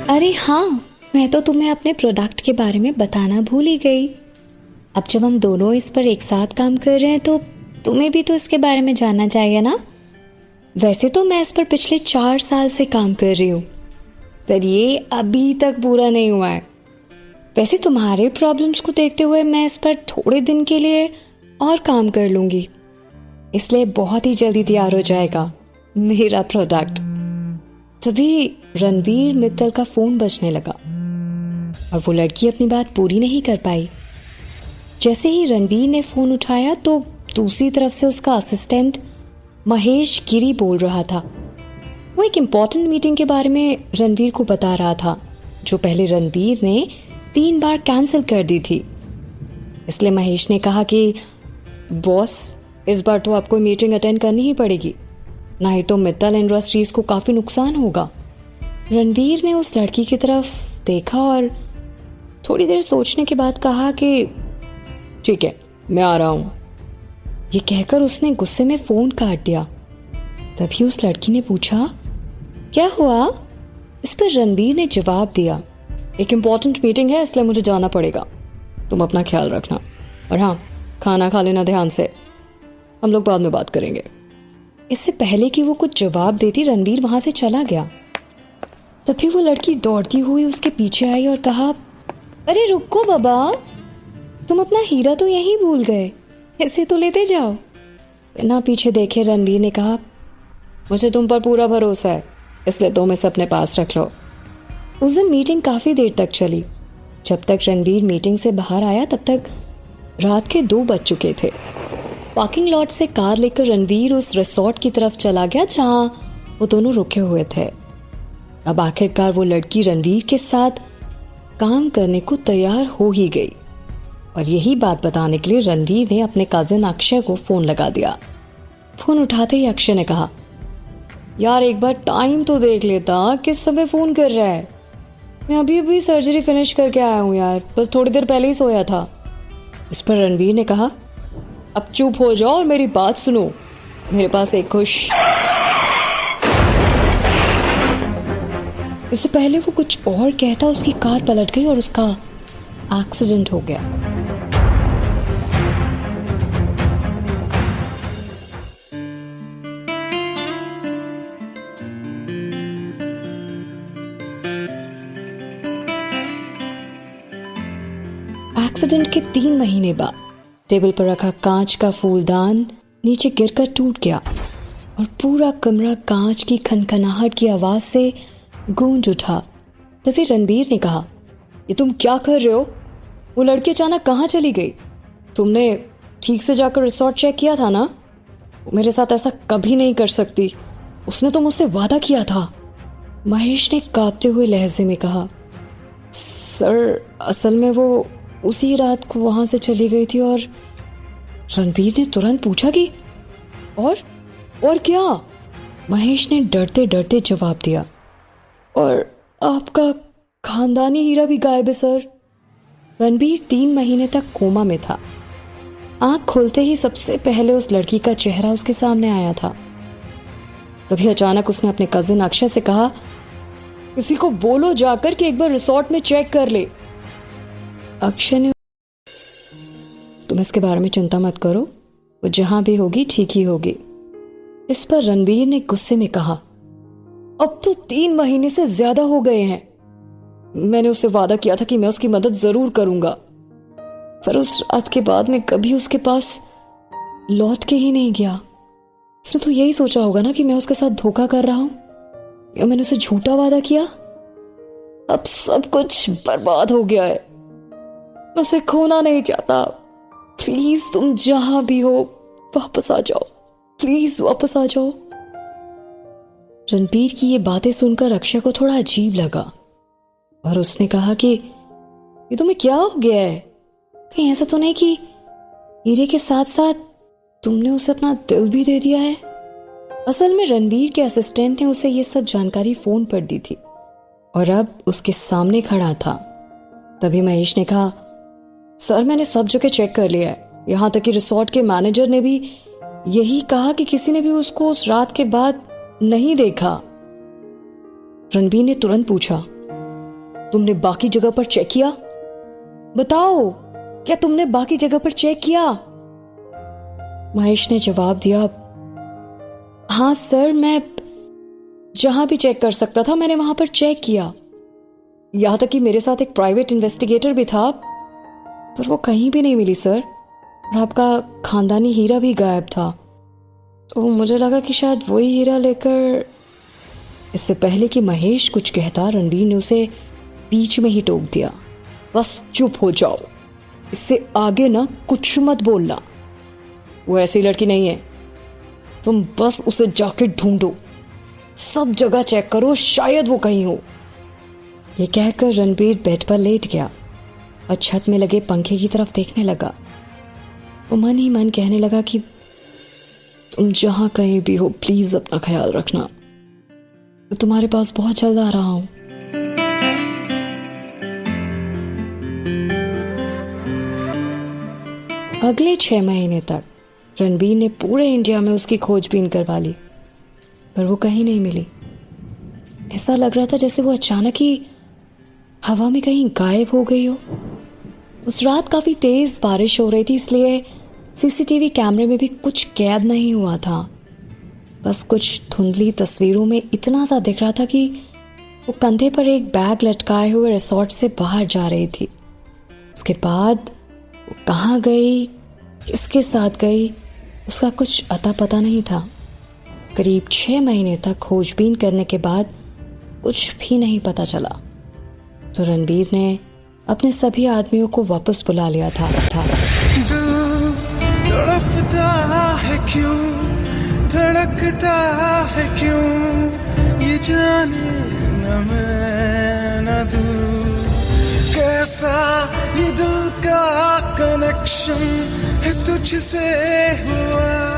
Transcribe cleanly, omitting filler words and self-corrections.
अरे हाँ, मैं तो तुम्हें अपने प्रोडक्ट के बारे में बताना भूल ही गई। अब जब हम दोनों इस पर एक साथ काम कर रहे हैं तो तुम्हें भी तो इसके बारे में जानना चाहिए ना। वैसे तो मैं इस पर पिछले 4 साल से काम कर रही हूँ, पर ये अभी तक पूरा नहीं हुआ है। वैसे तुम्हारे प्रॉब्लम्स को देखते हुए मैं इस पर थोड़े दिन के लिए और काम कर लूँगी, इसलिए बहुत ही जल्दी तैयार हो जाएगा मेरा प्रोडक्ट। तभी रणवीर मित्तल का फोन बजने लगा और वो लड़की अपनी बात पूरी नहीं कर पाई। जैसे ही रणवीर ने फोन उठाया तो दूसरी तरफ से उसका असिस्टेंट महेश गिरी बोल रहा था। वो एक इम्पॉर्टेंट मीटिंग के बारे में रणवीर को बता रहा था, जो पहले रणवीर ने 3 बार कैंसिल कर दी थी। इसलिए महेश ने कहा कि बॉस, इस बार तो आपको मीटिंग अटेंड करनी ही पड़ेगी, नहीं तो मित्तल इंडस्ट्रीज को काफी नुकसान होगा। रणवीर ने उस लड़की की तरफ देखा और थोड़ी देर सोचने के बाद कहा कि ठीक है, मैं आ रहा हूं। ये कहकर उसने गुस्से में फोन काट दिया। तभी उस लड़की ने पूछा, क्या हुआ? इस पर रणवीर ने जवाब दिया, एक इम्पॉर्टेंट मीटिंग है इसलिए मुझे जाना पड़ेगा, तुम अपना ख्याल रखना, और हाँ, खाना खा लेना ध्यान से, हम लोग बाद में बात करेंगे। इससे पहले कि वो कुछ जवाब देती रणवीर वहां से चला गया। तभी वो लड़की दौड़ती हुई उसके पीछे आई और कहा, अरे रुको बाबा, तुम अपना हीरा तो यहीं भूल गए, इसे तो लेते जाओ। बिना पीछे देखे रणवीर ने कहा, मुझे तुम पर पूरा भरोसा है, इसलिए तुम इसे अपने पास रख लो। उस दिन मीटिंग काफी देर तक चली। जब तक रणवीर मीटिंग से बाहर आया तब तक रात के 2 बज चुके थे। पार्किंग लॉट से कार लेकर रणवीर उस रिसोर्ट की तरफ चला गया जहां वो दोनों रुके हुए थे। अब आखिरकार वो लड़की रणवीर के साथ काम करने को तैयार हो ही गई, और यही बात बताने के लिए रणवीर ने अपने कजिन अक्षय को फोन लगा दिया। फोन उठाते ही अक्षय ने कहा, यार एक बार टाइम तो देख लेता, किस समय फोन कर रहा है? मैं अभी अभी सर्जरी फिनिश करके आया हूँ यार, बस थोड़ी देर पहले ही सोया था। इस पर रणवीर ने कहा, अब चुप हो जाओ और मेरी बात सुनो, मेरे पास एक खुश। इससे पहले वो कुछ और कहता उसकी कार पलट गई और उसका एक्सीडेंट हो गया। एक्सीडेंट के 3 महीने बाद टेबल पर रखा कांच का फूलदान नीचे गिरकर टूट गया और पूरा कमरा कांच की खनखनाहट की आवाज से गूंज उठा। तभी रणवीर ने कहा, ये तुम क्या कर रहे हो? वो लड़की अचानक कहाँ चली गई? तुमने ठीक से जाकर रिसोर्ट चेक किया था ना? वो मेरे साथ ऐसा कभी नहीं कर सकती, उसने तो मुझसे वादा किया था। महेश ने कांपते हुए लहजे में कहा, सर असल में वो उसी रात को वहां से चली गई थी। और रणवीर ने तुरंत पूछा कि और क्या? महेश ने डरते डरते जवाब दिया, और आपका खानदानी हीरा भी गायब है सर। रणवीर 3 महीने तक कोमा में था। आंख खुलते ही सबसे पहले उस लड़की का चेहरा उसके सामने आया था। तभी अचानक उसने अपने कजिन अक्षय से कहा, किसी को बोलो जाकर कि एक बार रिसोर्ट में चेक कर ले। अक्षय ने, तुम इसके बारे में चिंता मत करो, वो जहां भी होगी ठीक ही होगी। इस पर रणवीर ने गुस्से में कहा, अब तो 3 महीने से ज्यादा हो गए हैं, मैंने उससे वादा किया था कि मैं उसकी मदद जरूर करूंगा, पर उस रात के बाद मैं कभी उसके पास लौट के ही नहीं गया। उसने तो यही सोचा होगा ना कि मैं उसके साथ धोखा कर रहा हूं, या मैंने उसे झूठा वादा किया। अब सब कुछ बर्बाद हो गया है, मैं उसे खोना नहीं चाहता। प्लीज तुम जहां भी हो वापस आ जाओ, प्लीज वापस आ जाओ। रणबीर की ये बातें सुनकर अक्षय को थोड़ा अजीब लगा और उसने कहा कि ये तुम्हें क्या हो गया है? कहीं ऐसा तो नहीं कि हीरे के साथ साथ तुमने उसे अपना दिल भी दे दिया है? असल में रणबीर के असिस्टेंट ने उसे ये सब जानकारी फोन पर दी थी और अब उसके सामने खड़ा था। तभी महेश ने कहा, सर मैंने सब जगह चेक कर लिया है, यहां तक कि रिसोर्ट के मैनेजर ने भी यही कहा कि किसी ने भी उसको उस रात के बाद नहीं देखा। रणबीर ने तुरंत पूछा, तुमने बाकी जगह पर चेक किया? बताओ, क्या तुमने बाकी जगह पर चेक किया? महेश ने जवाब दिया, हाँ सर, मैं जहां भी चेक कर सकता था मैंने वहां पर चेक किया। यहां तक कि मेरे साथ एक प्राइवेट इन्वेस्टिगेटर भी था, पर वो कहीं भी नहीं मिली सर। और आपका खानदानी हीरा भी गायब था। तो मुझे लगा कि शायद वही हीरा लेकर। इससे पहले कि महेश कुछ कहता, रणवीर ने उसे बीच में ही टोक दिया, बस चुप हो जाओ, इससे आगे ना कुछ मत बोलना। वो ऐसी लड़की नहीं है, तुम बस उसे जाके ढूंढो, सब जगह चेक करो, शायद वो कहीं हो। ये कहकर रणबीर बेड पर लेट गया और छत में लगे पंखे की तरफ देखने लगा। वो मन ही मन कहने लगा कि तुम जहां कहीं भी हो प्लीज अपना ख्याल रखना, तो तुम्हारे पास बहुत जल्द आ रहा हूं। अगले 6 महीने तक रणबीर ने पूरे इंडिया में उसकी खोजबीन करवा ली, पर वो कहीं नहीं मिली। ऐसा लग रहा था जैसे वो अचानक ही हवा में कहीं गायब हो गई हो। उस रात काफी तेज बारिश हो रही थी, इसलिए सीसीटीवी कैमरे में भी कुछ कैद नहीं हुआ था। बस कुछ धुंधली तस्वीरों में इतना सा दिख रहा था कि वो कंधे पर एक बैग लटकाए हुए रिसोर्ट से बाहर जा रही थी। उसके बाद वो कहाँ गई, किसके साथ गई, उसका कुछ अता पता नहीं था। करीब 6 महीने तक खोजबीन करने के बाद कुछ भी नहीं पता चला, तो रणबीर ने अपने सभी आदमियों को वापस बुला लिया था। दिल तड़पता है क्यों, धड़कता है क्यों, ये जाने न मैं न तू, कैसा ये दिल का कनेक्शन है तुझसे हुआ।